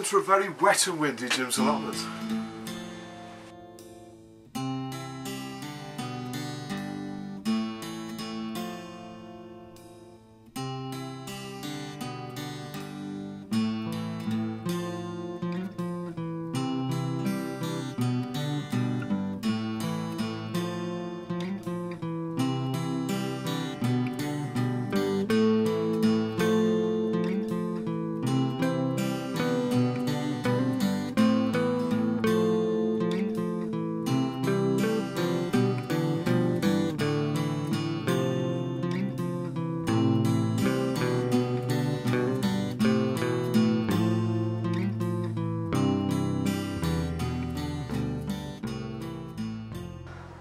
to a very wet and windy Jim's allotment.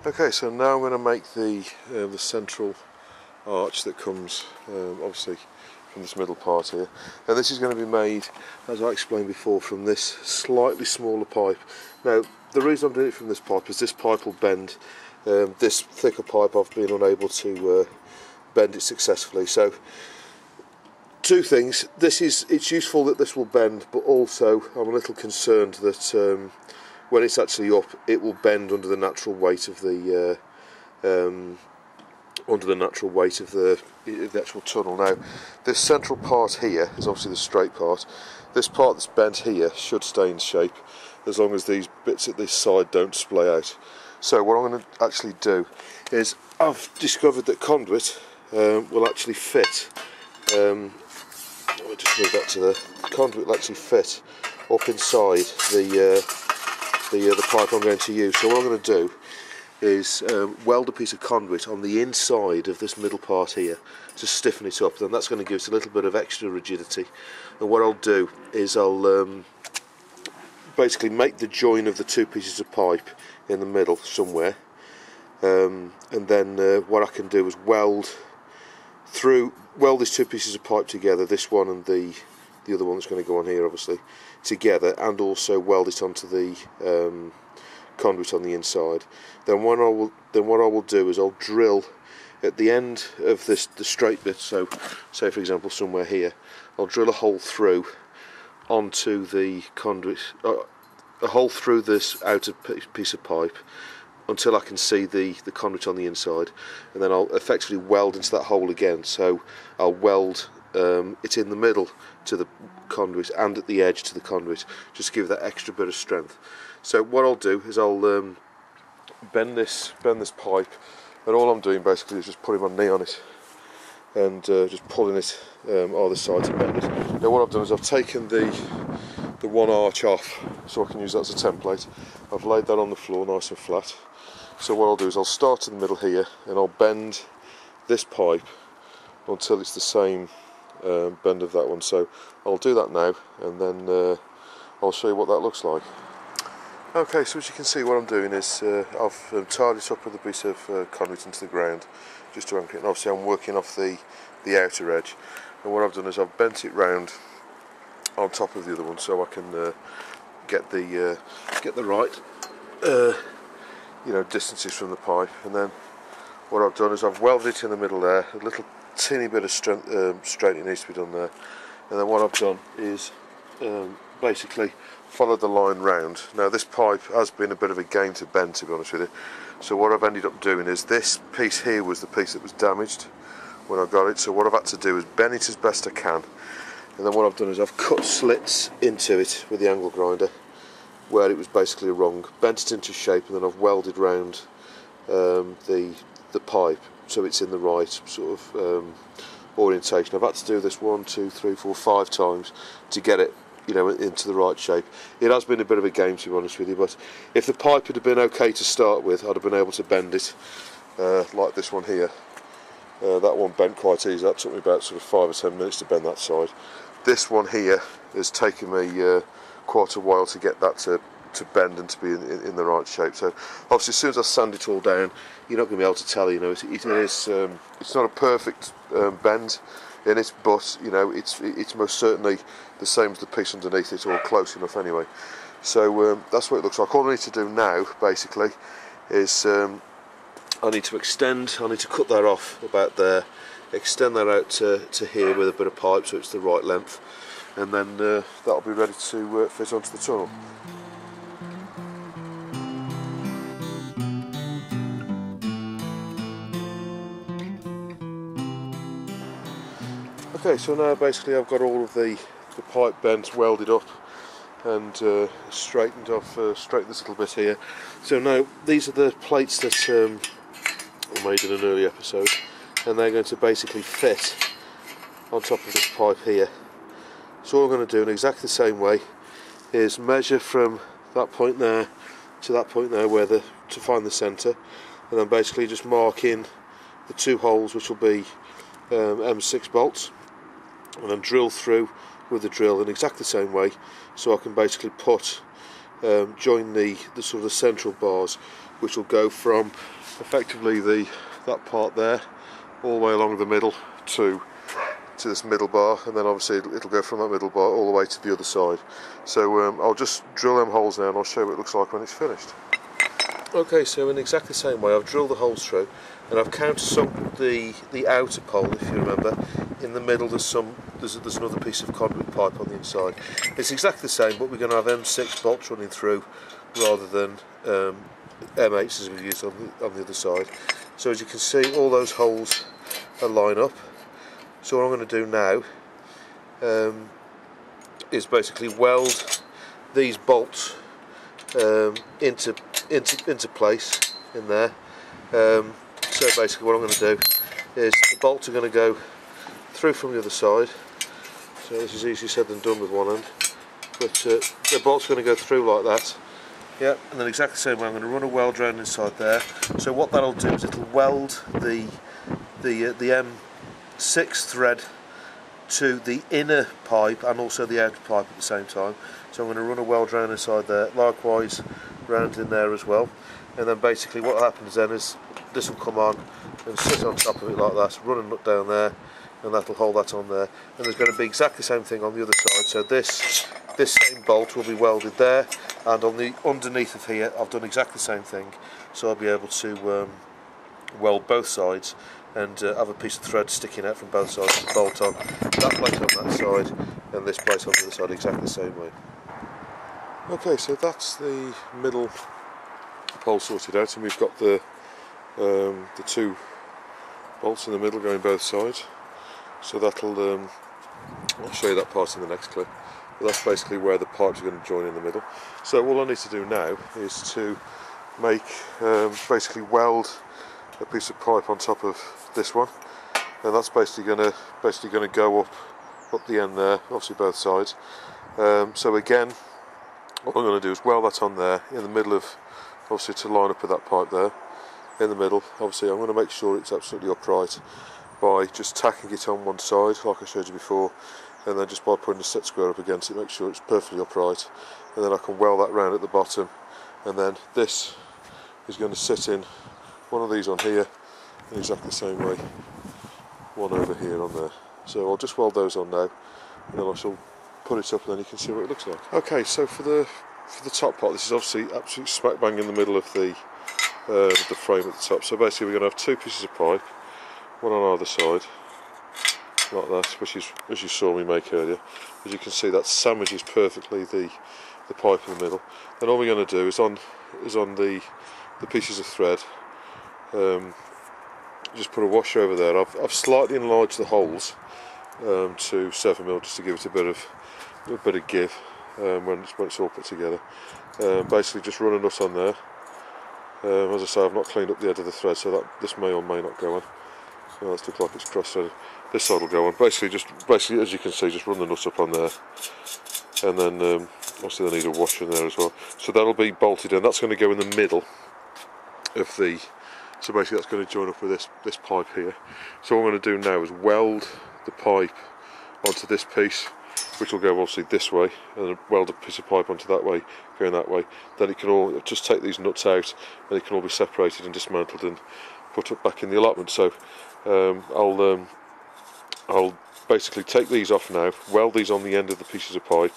Okay, so now I'm going to make the central arch that comes obviously from this middle part here, and this is going to be made, as I explained before, from this slightly smaller pipe. Now the reason I'm doing it from this pipe is this pipe will bend. This thicker pipe I've been unable to bend it successfully. So two things: it's useful that this will bend, but also I'm a little concerned that when it's actually up, it will bend under the natural weight of the actual tunnel. Now, this central part here is obviously the straight part. This part that's bent here should stay in shape as long as these bits at this side don't splay out. So what I'm going to actually do is, I've discovered that conduit will actually fit. I'll just move that to the conduit will actually fit up inside the pipe I'm going to use. So what I'm going to do is weld a piece of conduit on the inside of this middle part here to stiffen it up. Then that's going to give us a little bit of extra rigidity. And what I'll do is I'll basically make the join of the two pieces of pipe in the middle somewhere, and then what I can do is weld these two pieces of pipe together, this one and the other one that's going to go on here, obviously, together, and also weld it onto the conduit on the inside. Then what I will do is I'll drill at the end of the straight bit. So, say for example somewhere here, I'll drill a hole through onto the conduit, a hole through this outer piece of pipe until I can see the conduit on the inside, and then I'll effectively weld into that hole again. So I'll weld it in the middle to the conduit and at the edge to the conduit, just to give that extra bit of strength. So what I'll do is I'll bend this pipe, and all I'm doing basically is just putting my knee on it and just pulling it either side to bend it. Now what I've done is I've taken the one arch off so I can use that as a template. I've laid that on the floor nice and flat. So what I'll do is I'll start in the middle here, and I'll bend this pipe until it's the same bend of that one. So I'll do that now, and then I'll show you what that looks like. Okay, so as you can see, what I'm doing is I've tied it up with a piece of conduit into the ground just to anchor it, and obviously I'm working off the outer edge, and what I've done is I've bent it round on top of the other one so I can get the right distances from the pipe. And then what I've done is I've welded it in the middle there, a little teeny bit of straightening needs to be done there, and then what I've done is basically followed the line round. Now this pipe has been a bit of a game to bend, to be honest with you, so what I've ended up doing is this piece here was the piece that was damaged when I got it, so what I've had to do is bend it as best I can, and then what I've done is I've cut slits into it with the angle grinder where it was basically wrong, bent it into shape, and then I've welded round the pipe so it's in the right sort of orientation. I've had to do this 1, 2, 3, 4, 5 times to get it into the right shape. It has been a bit of a game, to be honest with you, but if the pipe had been okay to start with, I'd have been able to bend it like this one here. That one bent quite easy. That took me about sort of 5 or 10 minutes to bend that side. This one here has taken me quite a while to get that to bend and to be in the right shape. So obviously as soon as I sand it all down, you're not going to be able to tell, it's not a perfect bend in it, but it's most certainly the same as the piece underneath it, or close enough anyway. So that's what it looks like. All I need to do now basically is I need to cut that off about there, extend that out to here with a bit of pipe so it's the right length, and then that'll be ready to fit onto the tunnel. Okay, so now basically I've got all of the pipe bent, welded up and straightened this little bit here. So now these are the plates that I made in an early episode, and they're going to basically fit on top of this pipe here. So all I'm going to do in exactly the same way is measure from that point there to that point there to find the centre, and then basically just mark in the 2 holes, which will be M6 bolts, and then drill through with the drill in exactly the same way, so I can basically join the sort of the central bars, which will go from effectively that part there all the way along the middle to this middle bar, and then obviously it'll go from that middle bar all the way to the other side. So I'll just drill them holes now and I'll show you what it looks like when it's finished. Okay, so in exactly the same way I've drilled the holes through, and I've countersunk the outer pole, if you remember. In the middle there's another piece of conduit pipe on the inside. It's exactly the same, but we're going to have M6 bolts running through rather than M8s as we used on the other side. So as you can see, all those holes are line up. So what I'm going to do now is basically weld these bolts into place in there. So basically what I'm going to do is the bolts are going to go through from the other side. So this is easier said than done with one end, but the bolt's going to go through like that. Yeah, and then exactly the same way I'm going to run a weld round inside there. So what that'll do is it'll weld the M6 thread to the inner pipe and also the outer pipe at the same time. So I'm going to run a weld round inside there, likewise round in there as well. And then basically what happens then is this will come on and sit on top of it like that, run a nut down there, and that'll hold that on there. And there's going to be exactly the same thing on the other side. So this same bolt will be welded there, and on the underneath of here I've done exactly the same thing. So I'll be able to weld both sides and have a piece of thread sticking out from both sides to bolt on that plate on that side and this plate on the other side exactly the same way. Okay, so that's the middle pole sorted out, and we've got the 2 bolts in the middle going both sides. So that'll I'll show you that part in the next clip. But that's basically where the pipes are going to join in the middle. So all I need to do now is to make basically weld a piece of pipe on top of this one, and that's basically going to go up the end there, obviously both sides. So again, what I'm going to do is weld that on there in the middle of, obviously to line up with that pipe there in the middle. Obviously I'm going to make sure it's absolutely upright by just tacking it on one side like I showed you before, and then just by putting the set square up against it, make sure it's perfectly upright, and then I can weld that round at the bottom, and then this is going to sit in one of these on here in exactly the same way, one over here on there. So I'll just weld those on now, and then I shall put it up and then you can see what it looks like. Okay, so for the top part, this is obviously absolutely smack bang in the middle of the frame at the top. So basically we're going to have 2 pieces of pipe, one on either side, like that, which is, as you saw me make earlier. As you can see, that sandwiches perfectly the pipe in the middle. Then all we're going to do is on the pieces of thread, just put a washer over there. I've slightly enlarged the holes to 7mm just to give it a bit of give when it's all put together. Basically just run a nut on there. As I say, I've not cleaned up the edge of the thread, so that this may or may not go on. So let's look like it's cross-threaded. This side will go on. Basically, as you can see, just run the nut up on there, and then obviously they need a washer in there as well. So that'll be bolted in. That's going to go in the middle of the. So basically, that's going to join up with this pipe here. So what I'm going to do now is weld the pipe onto this piece, which will go obviously this way, and then weld a piece of pipe onto that way, going that way. Then it can all just take these nuts out, and it can all be separated and dismantled and put up back in the allotment. So I'll basically take these off now, weld these on the end of the pieces of pipe,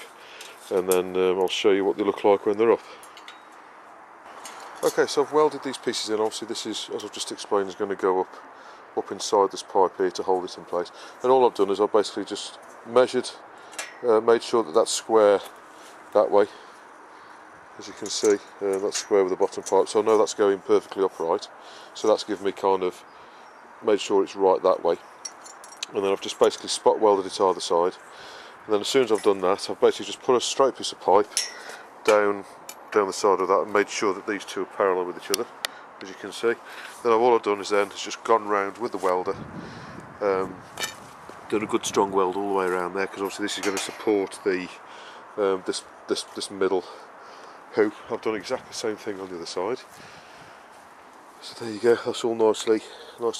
and then I'll show you what they look like when they're up. Okay, so I've welded these pieces in. Obviously this is, as I've just explained, is going to go up inside this pipe here to hold it in place. And all I've done is I've basically just measured made sure that that's square that way. As you can see, that's square with the bottom pipe, so I know that's going perfectly upright. So that's given me kind of made sure it's right that way. And then I've just basically spot welded it either side. And then as soon as I've done that, I've basically just put a straight piece of pipe down the side of that and made sure that these two are parallel with each other, as you can see. Then all I've done is just gone round with the welder, done a good strong weld all the way around there, because obviously this is going to support the this middle hoop. I've done exactly the same thing on the other side. So there you go, that's all nicely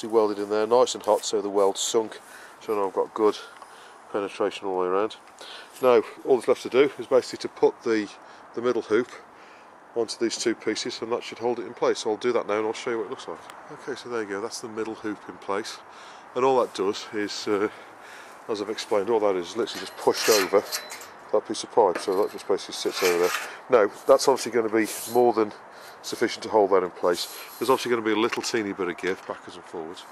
welded in there, nice and hot, so the weld's sunk, so now I've got good penetration all the way around. Now all that's left to do is basically to put the middle hoop onto these two pieces, and that should hold it in place. So I'll do that now and I'll show you what it looks like. Okay, so there you go, that's the middle hoop in place, and all that does is, as I've explained, all that is literally just pushed over that piece of pipe, so that just basically sits over there. Now that's obviously going to be more than sufficient to hold that in place. There's obviously going to be a little teeny bit of give backwards and forwards,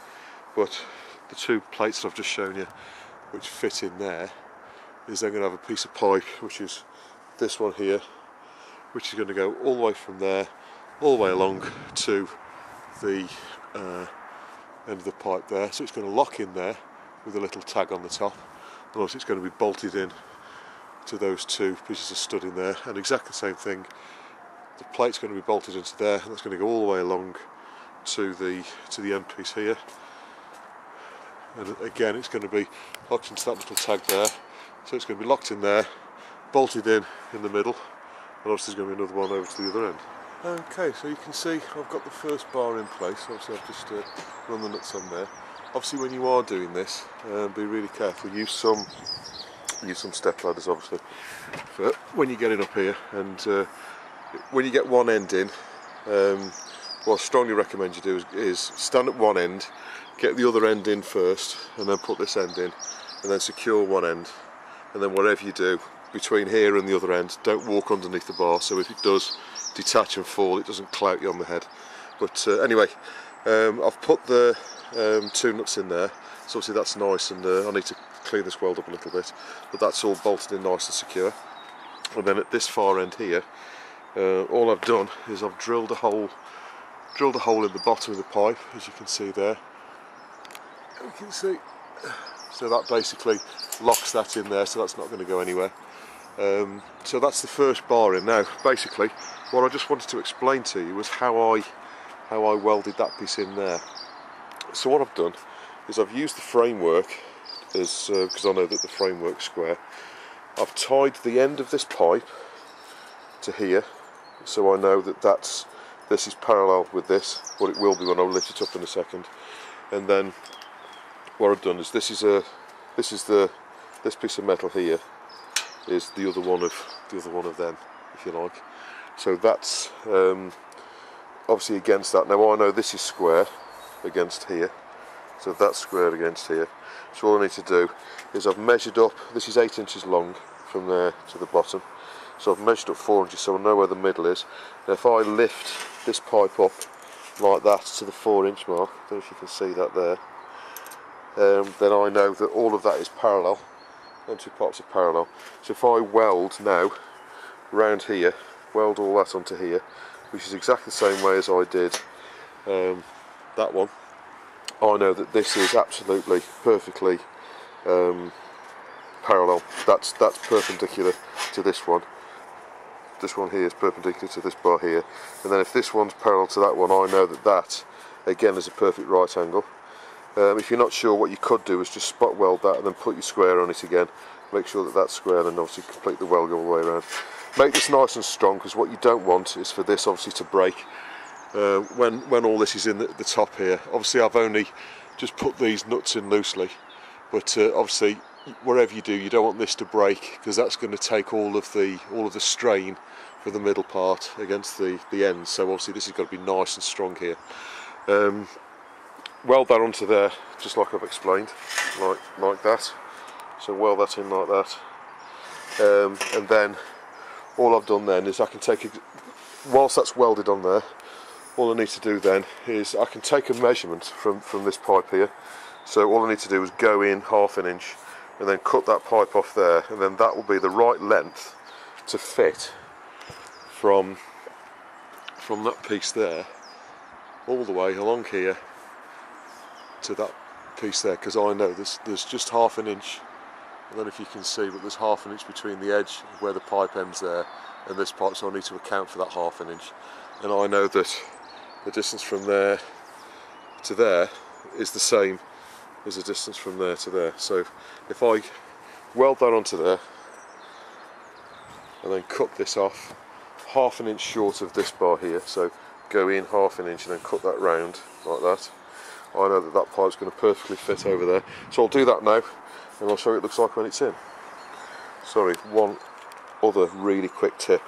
but the two plates that I've just shown you which fit in there is then going to have a piece of pipe, which is this one here, which is going to go all the way from there all the way along to the end of the pipe there. So it's going to lock in there with a little tag on the top, and also it's going to be bolted in to those two pieces of stud in there, and exactly the same thing, the plate's going to be bolted into there, and that's going to go all the way along to the end piece here, and again it's going to be locked into that little tag there, so it's going to be locked in there, bolted in the middle, and obviously there's going to be another one over to the other end. Okay, so you can see I've got the first bar in place. Obviously I've just run the nuts on there. Obviously when you are doing this, be really careful, use some step ladders obviously for when you're getting up here, and when you get one end in, what I strongly recommend you do is stand at one end, get the other end in first, and then put this end in, and then secure one end, and then whatever you do between here and the other end, don't walk underneath the bar, so if it does detach and fall, it doesn't clout you on the head. But anyway, I've put the two nuts in there, so obviously that's nice, and I need to clean this weld up a little bit, but that's all bolted in nice and secure. And then at this far end here, all I've done is I've drilled a hole in the bottom of the pipe, as you can see there. You can see, so that basically locks that in there, so that's not going to go anywhere. So that's the first bar in. Now basically what I just wanted to explain to you was how I welded that piece in there. So what I've done is I've used the framework as because I know that the framework's square. I've tied the end of this pipe to here, so I know that this is parallel with this, what it will be when I lift it up in a second. And then what I've done is this piece of metal here is the other one of them, if you like. So that's obviously against that. Now I know this is square against here, so that's square against here. So all I need to do is I've measured up, this is 8 inches long from there to the bottom, so I've measured up 4 inches, so I know where the middle is. Now if I lift this pipe up like that to the 4-inch mark, I don't know if you can see that there, then I know that all of that is parallel, and two parts are parallel. So if I weld now round here, weld all that onto here, which is exactly the same way as I did that one, I know that this is absolutely perfectly parallel. That's perpendicular to this one. This one here is perpendicular to this bar here, and then if this one's parallel to that one, I know that that again is a perfect right angle. If you're not sure, what you could do is just spot weld that and then put your square on it again, make sure that that's square, and then obviously complete the weld all the way around. Make this nice and strong, because what you don't want is for this obviously to break when all this is in the top here. Obviously I've only just put these nuts in loosely, but obviously wherever you do, you don't want this to break, because that's going to take all of the strain for the middle part against the ends. So obviously this has got to be nice and strong here. Weld that onto there, just like I've explained, like that. So weld that in like that, and then all I've done then is I can take, whilst that's welded on there, all I need to do then is I can take a measurement from this pipe here. So all I need to do is go in 1/2 inch and then cut that pipe off there, and then that will be the right length to fit from that piece there all the way along here to that piece there, because I know there's just half an inch. I don't know if you can see, but there's half an inch between the edge where the pipe ends there and this pipe, so I need to account for that half an inch. And I know that the distance from there to there is the same as the distance from there to there. So if I weld that onto there and then cut this off half an inch short of this bar here, so go in half an inch and then cut that round like that, I know that that pipe's going to perfectly fit over there. So I'll do that now and I'll show you what it looks like when it's in. Sorry, one other really quick tip.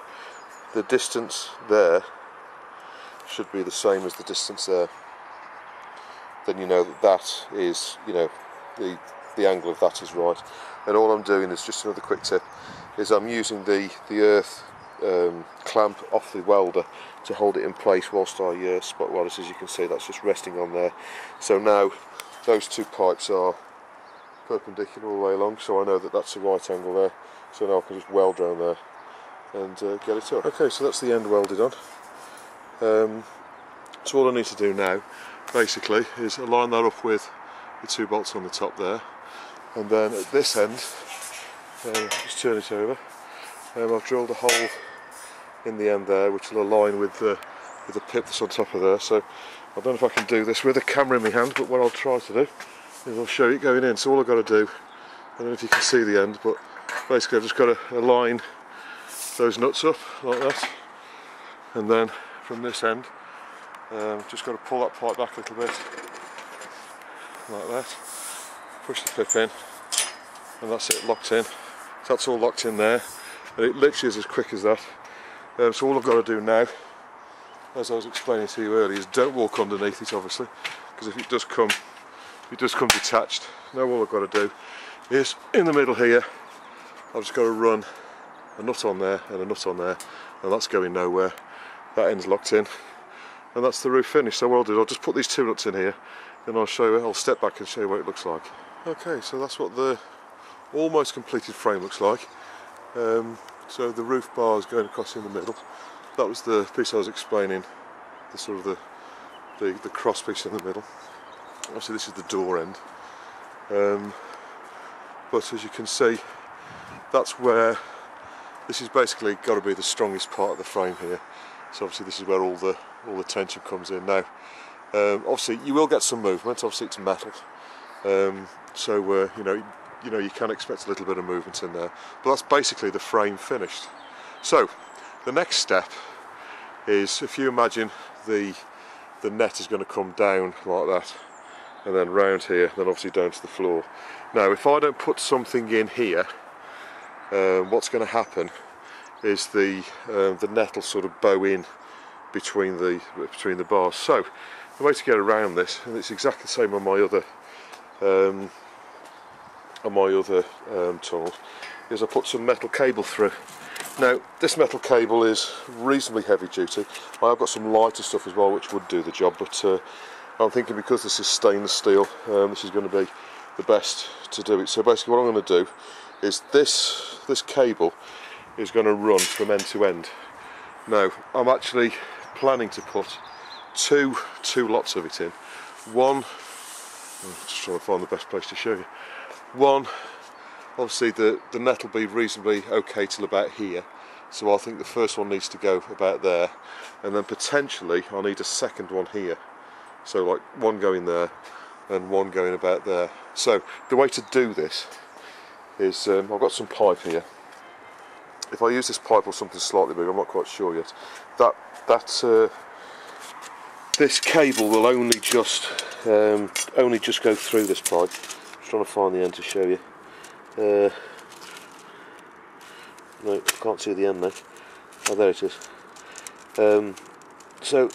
The distance there should be the same as the distance there. Then you know that that is, you know, the angle of that is right. And all I'm doing is just another quick tip, is I'm using the earth clamp off the welder to hold it in place whilst I spot weld it. As you can see, that's just resting on there. So now those two pipes are perpendicular all the way along, so I know that that's the right angle there. So now I can just weld around there and get it up. Okay, so that's the end welded on. So all I need to do now basically is align that up with the two bolts on the top there, and then at this end just turn it over. I've drilled a hole in the end there which will align with the pip that's on top of there. So I don't know if I can do this with a camera in my hand, but what I'll try to do is I'll show you going in. So all I've got to do, I don't know if you can see the end, but basically I've just got to align those nuts up like that, and then from this end just got to pull that pipe back a little bit like that, push the pip in, and that's it, locked in. So that's all locked in there, and it literally is as quick as that. So all I've got to do now, as I was explaining to you earlier, is don't walk underneath it obviously, because if it does come detached. Now all I've got to do is in the middle here, I've just got to run a nut on there and a nut on there, and that's going nowhere. That end's locked in, and that's the roof finished. So what I'll do, I'll just put these two nuts in here, and I'll show you. I'll step back and show you what it looks like. Okay, so that's what the almost completed frame looks like. So the roof bar is going across in the middle. That was the piece I was explaining, the sort of the cross piece in the middle. Obviously this is the door end, but as you can see, that's where this is basically got to be the strongest part of the frame here. So obviously this is where all the tension comes in. Now obviously you will get some movement, obviously it's metal, so you know you can expect a little bit of movement in there, but that's basically the frame finished. So the next step is, if you imagine the net is going to come down like that, and then round here, then obviously down to the floor. Now if I don't put something in here, what's going to happen is the net will sort of bow in between the bars. So the way to get around this, and it's exactly the same on my other tunnel, is I put some metal cable through. Now this metal cable is reasonably heavy duty. I have got some lighter stuff as well which would do the job, but I'm thinking because this is stainless steel, this is going to be the best to do it. So basically what I'm going to do is this cable is going to run from end to end. Now I'm actually planning to put two lots of it in. One, I'm just trying to find the best place to show you. One, obviously the net will be reasonably okay till about here, so I think the first one needs to go about there, and then potentially I'll need a second one here, so like one going there and one going about there. So the way to do this is, I've got some pipe here. If I use this pipe or something slightly bigger, I'm not quite sure yet, this cable will only just go through this pipe. I'm trying to find the end to show you. No, I can't see the end now. Oh, there it is. So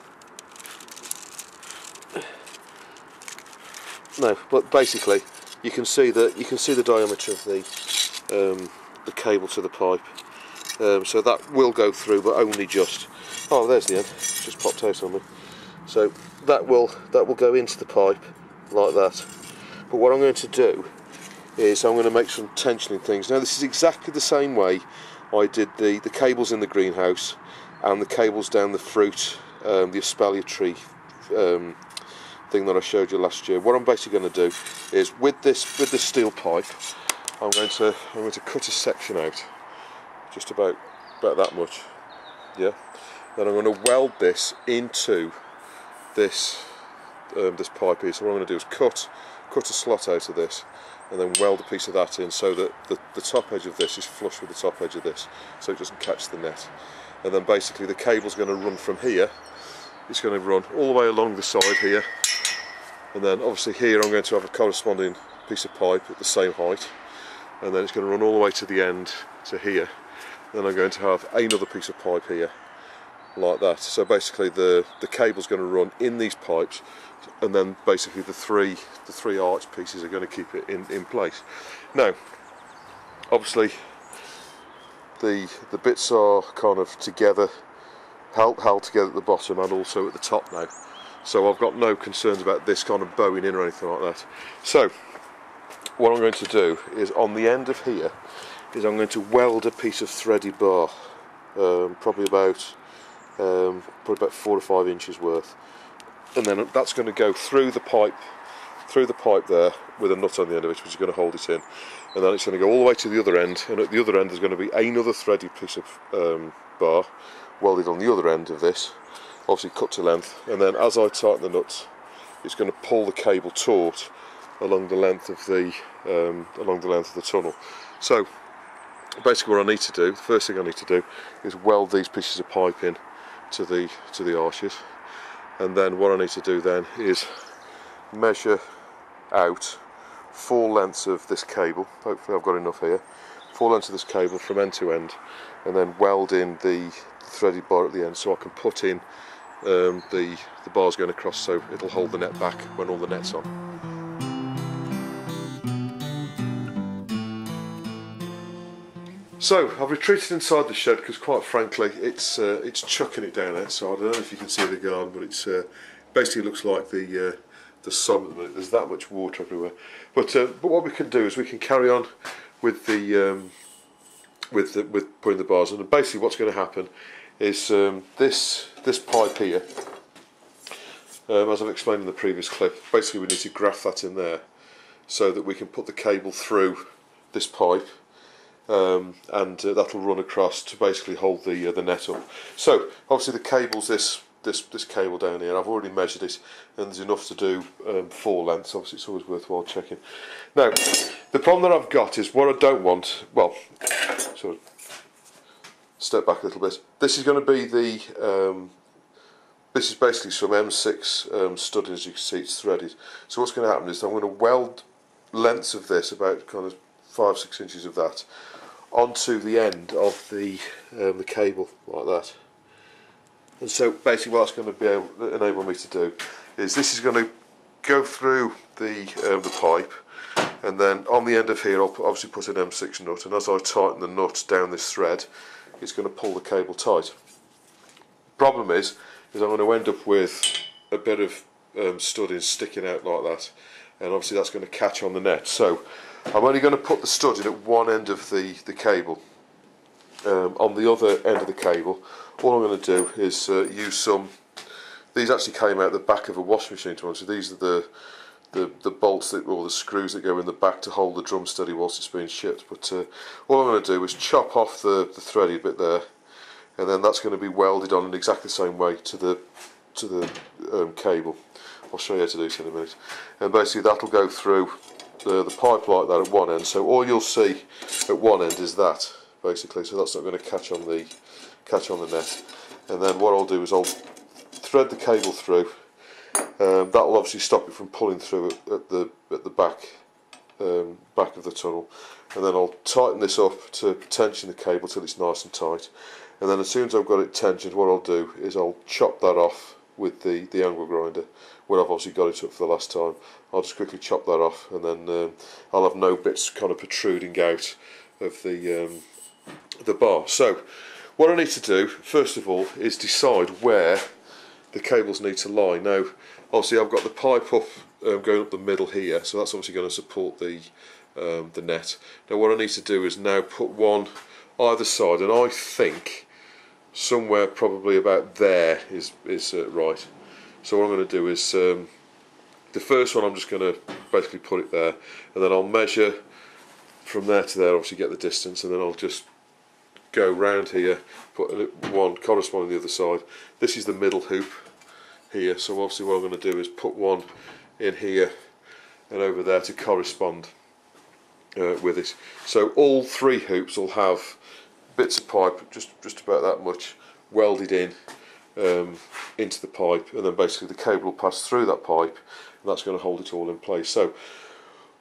no, but basically you can see the diameter of the cable to the pipe. So that will go through, but only just. Oh, there's the end. It's just popped out on me. So that will go into the pipe like that. But what I'm going to do is I'm going to make some tensioning things. Now this is exactly the same way I did the cables in the greenhouse and the cables down the fruit, the espalier tree thing that I showed you last year. What I'm basically going to do is with this steel pipe, I'm going to cut a section out, just about that much, yeah. Then I'm going to weld this into this this pipe here. So what I'm going to do is cut a slot out of this, and then weld a piece of that in, so that the top edge of this is flush with the top edge of this, so it doesn't catch the net. And then basically the cable's going to run from here. It's going to run all the way along the side here, and then obviously here I'm going to have a corresponding piece of pipe at the same height, and then it's going to run all the way to the end, to here. Then I'm going to have another piece of pipe here, like that. So basically the cable's going to run in these pipes, and then basically the three arch pieces are going to keep it in place. Now obviously the bits are kind of together, held together at the bottom and also at the top now, so I've got no concerns about this kind of bowing in or anything like that. So what I'm going to do is on the end of here is I'm going to weld a piece of threaded bar, probably about 4 to 5 inches worth, and then that's going to go through the pipe there with a nut on the end of it, which is going to hold it in, and then it's going to go all the way to the other end, and at the other end there's going to be another threaded piece of bar welded on the other end of this, obviously cut to length, and then as I tighten the nuts, it's going to pull the cable taut along the length of the tunnel. So basically what I need to do, the first thing I need to do is weld these pieces of pipe in to the arches, and then what I need to do then is measure out 4 lengths of this cable. Hopefully I've got enough here. 4 lengths of this cable from end to end, and then weld in the threaded bar at the end, so I can put in the bars going across, so it'll hold the net back when all the net's on. So I've retreated inside the shed because, quite frankly, it's chucking it down outside. I don't know if you can see the garden, but it's basically looks like the sun at the minute. There's that much water everywhere. But what we can do is we can carry on with with putting the bars on. And basically, what's going to happen is this pipe here, as I've explained in the previous clip. Basically, we need to graft that in there so that we can put the cable through this pipe. And that'll run across to basically hold the net up. So obviously the cable's this cable down here. I've already measured it, and there's enough to do 4 lengths. Obviously it's always worthwhile checking. Now the problem that I've got is what I don't want. Well, sort of step back a little bit. This is going to be this is basically some M6 studding. As you can see, it's threaded. So what's going to happen is I'm going to weld lengths of this, about kind of 5-6 inches of that, onto the end of the cable, like that. And so basically what that's going to be able to enable me to do is this is going to go through the pipe, and then on the end of here I'll obviously put an M6 nut, and as I tighten the nut down this thread, it's going to pull the cable tight. Problem is I'm going to end up with a bit of studding sticking out like that, and obviously that's going to catch on the net. So I'm only going to put the stud in at one end of the cable. On the other end of the cable, all I'm going to do is use some. These actually came out the back of a washing machine, to so these are the bolts or the screws that go in the back to hold the drum steady whilst it's being shipped. But all I'm going to do is chop off the threaded bit there, and then that's going to be welded on in exactly the same way to the cable. I'll show you how to do this in a minute. And basically that'll go through the pipe like that at one end, so all you'll see at one end is that, basically, so that's not going to catch on the net. And then what I'll do is I'll thread the cable through. That'll obviously stop it from pulling through at the back of the tunnel, and then I'll tighten this up to tension the cable till it's nice and tight, and then as soon as I've got it tensioned, what I'll do is I'll chop that off with the angle grinder, where I've obviously got it up for the last time. I'll just quickly chop that off, and then I'll have no bits kind of protruding out of the bar. So what I need to do first of all is decide where the cables need to lie. Now obviously I've got the pipe up going up the middle here, so that's obviously going to support the the net. Now what I need to do is now put one either side, and I think somewhere probably about there is right. So what I'm going to do is the first one I'm just going to basically put it there, and then I'll measure from there to there, obviously get the distance, and then I'll just go round here, put one corresponding to the other side. This is the middle hoop here, so obviously what I'm going to do is put one in here and over there to correspond with it. So all three hoops will have bits of pipe, just about that much, welded in into the pipe, and then basically the cable will pass through that pipe, and that's going to hold it all in place. So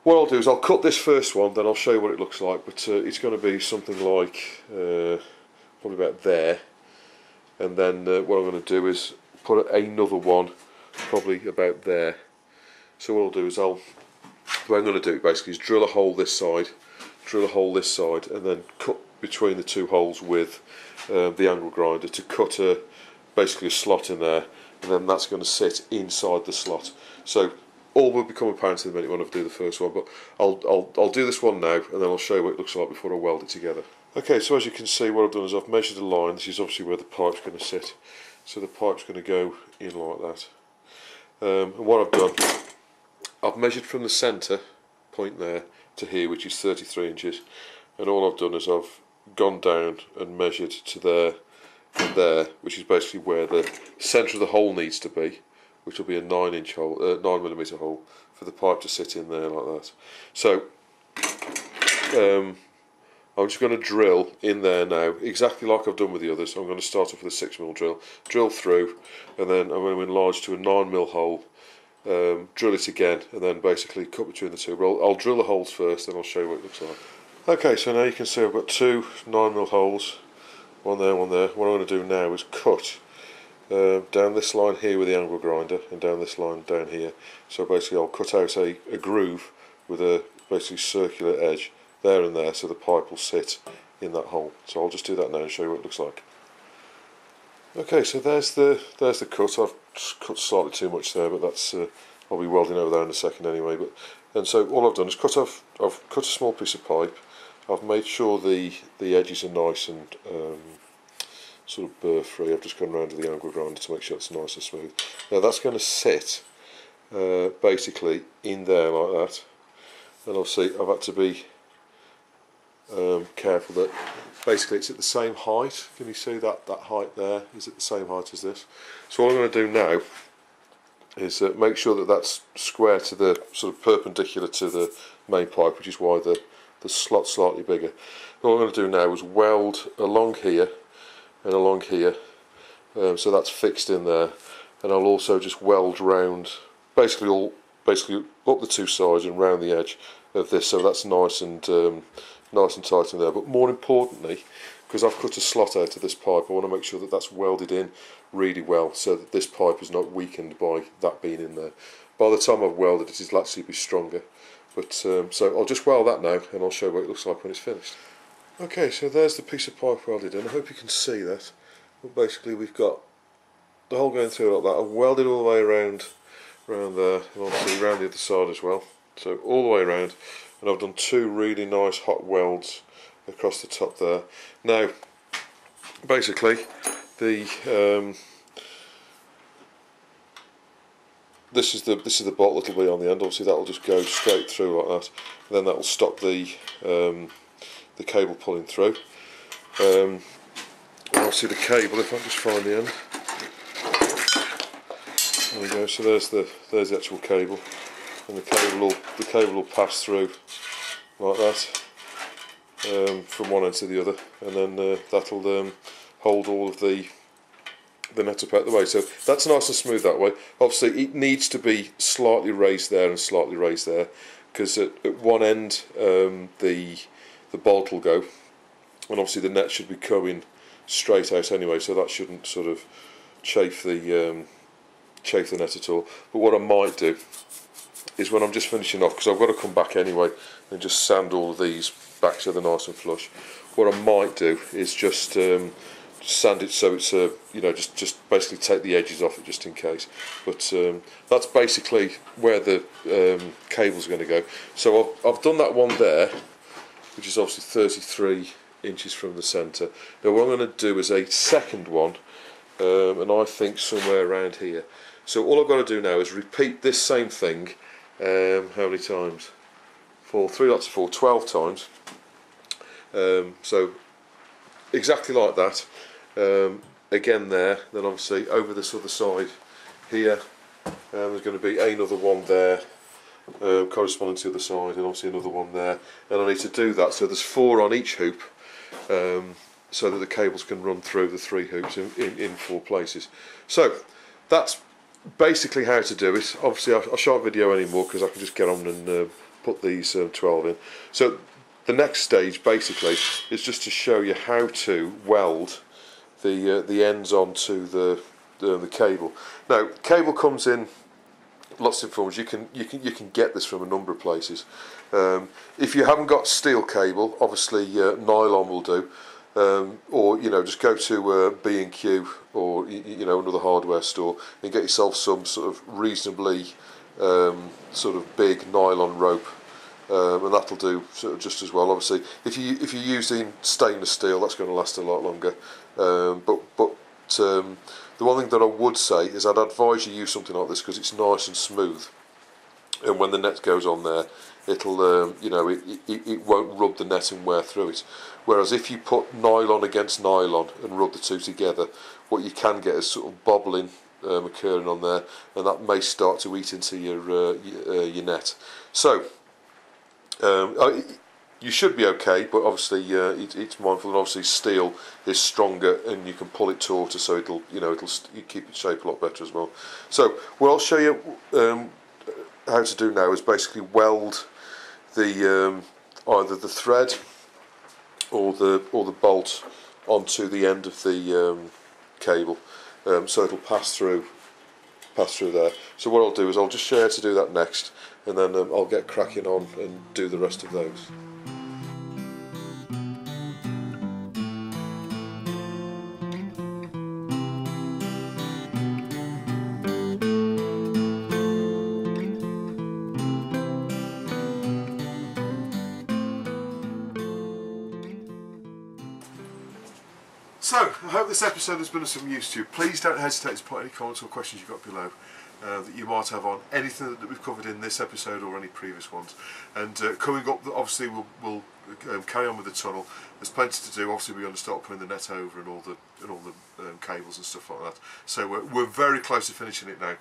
what I'll do is I'll cut this first one, then I'll show you what it looks like, but it's going to be something like probably about there, and then what I'm going to do is put another one probably about there. So what I'll do is the way I'm going to do it basically is drill a hole this side, and then cut between the two holes with the angle grinder to cut basically a slot in there, and then that's going to sit inside the slot. So all will become apparent in a minute when I do the first one, but I'll do this one now, and then I'll show you what it looks like before I weld it together. Okay, so as you can see, what I've done is I've measured a line. This is obviously where the pipe's going to sit, so the pipe's going to go in like that. And what I've done, I've measured from the centre point there to here, which is 33 inches, and all I've done is I've gone down and measured to there and there, which is basically where the centre of the hole needs to be, which will be a 9-inch hole, 9mm hole, for the pipe to sit in there like that. So I'm just going to drill in there now, exactly like I've done with the others. I'm going to start off with a 6mm drill through, and then I'm going to enlarge to a 9mm hole, drill it again, and then basically cut between the two. But I'll drill the holes first, then I'll show you what it looks like. Okay, so now you can see I've got two 9mm holes, one there, one there. What I'm going to do now is cut down this line here with the angle grinder, and down this line down here. So basically I'll cut out a groove with a basically circular edge there and there, so the pipe will sit in that hole. So I'll just do that now and show you what it looks like. Okay, so there's the cut. I've cut slightly too much there, but that's I'll be welding over there in a second anyway. And so all I've done is I've cut a small piece of pipe. I've made sure the edges are nice and sort of burr free. I've just gone around with the angle grinder to make sure it's nice and smooth. Now that's going to sit basically in there like that, and obviously I've had to be careful that basically it's at the same height. Can you see that height there is at the same height as this? So all I'm going to do now is make sure that that's square to the sort of perpendicular to the main pipe, which is why the slot's slightly bigger. All I'm going to do now is weld along here and along here, so that's fixed in there, and I'll also just weld round basically up the two sides and round the edge of this, so that's nice and tight in there. But more importantly, because I've cut a slot out of this pipe, I want to make sure that that's welded in really well, so that this pipe is not weakened by that being in there. By the time I've welded it, it'll actually be stronger. But so I'll just weld that now, and I'll show you what it looks like when it's finished. Okay, so there's the piece of pipe welded in. I hope you can see that. But basically we've got the hole going through like that. I've welded all the way around there, and obviously around the other side as well. So all the way around, and I've done two really nice hot welds across the top there. Now, basically, the this is the bolt that'll be on the end. Obviously, that will just go straight through like that, and then that will stop the cable pulling through. And obviously, the cable. If I can just find the end, there we go. So there's the actual cable, and the cable will pass through like that. From one end to the other, and then that'll hold all of the net up out the way. So that's nice and smooth that way. Obviously it needs to be slightly raised there and slightly raised there, because at one end the bolt will go, and obviously the net should be coming straight out anyway, so that shouldn't sort of chafe the net at all. But what I might do is, when I'm just finishing off, because I've got to come back anyway and just sand all of these back so they're nice and flush, what I might do is just sand it so it's just basically take the edges off it just in case. But that's basically where the cable's going to go. So I've done that one there, which is obviously 33 inches from the centre. Now what I'm going to do is a second one, and I think somewhere around here. So all I've got to do now is repeat this same thing, how many times? 3 lots of 4, 12 times. So exactly like that. Again there, then obviously over this other side here, there's going to be another one there, corresponding to the other side, and obviously another one there, and I need to do that so there's 4 on each hoop, so that the cables can run through the 3 hoops in 4 places. So that's basically how to do it. Obviously I shan't video anymore because I can just get on and put these 12 in. So the next stage basically is just to show you how to weld the ends onto the cable. Now cable comes in lots of forms. You can get this from a number of places. If you haven't got steel cable, obviously nylon will do, or just go to B&Q or another hardware store and get yourself some sort of reasonably sort of big nylon rope. And that'll do sort of just as well. Obviously, if you're using stainless steel, that's going to last a lot longer. But the one thing that I would say is I'd advise you use something like this because it's nice and smooth, and when the net goes on there, it'll it won't rub the net and wear through it. Whereas if you put nylon against nylon and rub the two together, what you can get is sort of bobbling occurring on there, and that may start to eat into your net. So. You should be okay, but obviously it's mindful, and obviously steel is stronger, and you can pull it tauter, so it'll keep its shape a lot better as well. So what I'll show you how to do now is basically weld the either the thread or the bolt onto the end of the cable, so it'll pass through there. So what I'll do is I'll just show you how to do that next, and then I'll get cracking on and do the rest of those. So, I hope this episode has been of some use to you. Please don't hesitate to put any comments or questions you've got below that you might have on anything that we've covered in this episode or any previous ones. And coming up, obviously we'll carry on with the tunnel. There's plenty to do. Obviously we're going to start putting the net over and all the cables and stuff like that. So we're very close to finishing it now.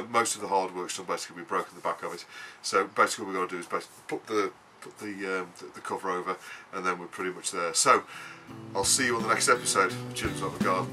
Most of the hard work's done. Basically we've broken the back of it. So basically what we've got to do is basically put the cover over, and then we're pretty much there. So I'll see you on the next episode of Jim's Garden.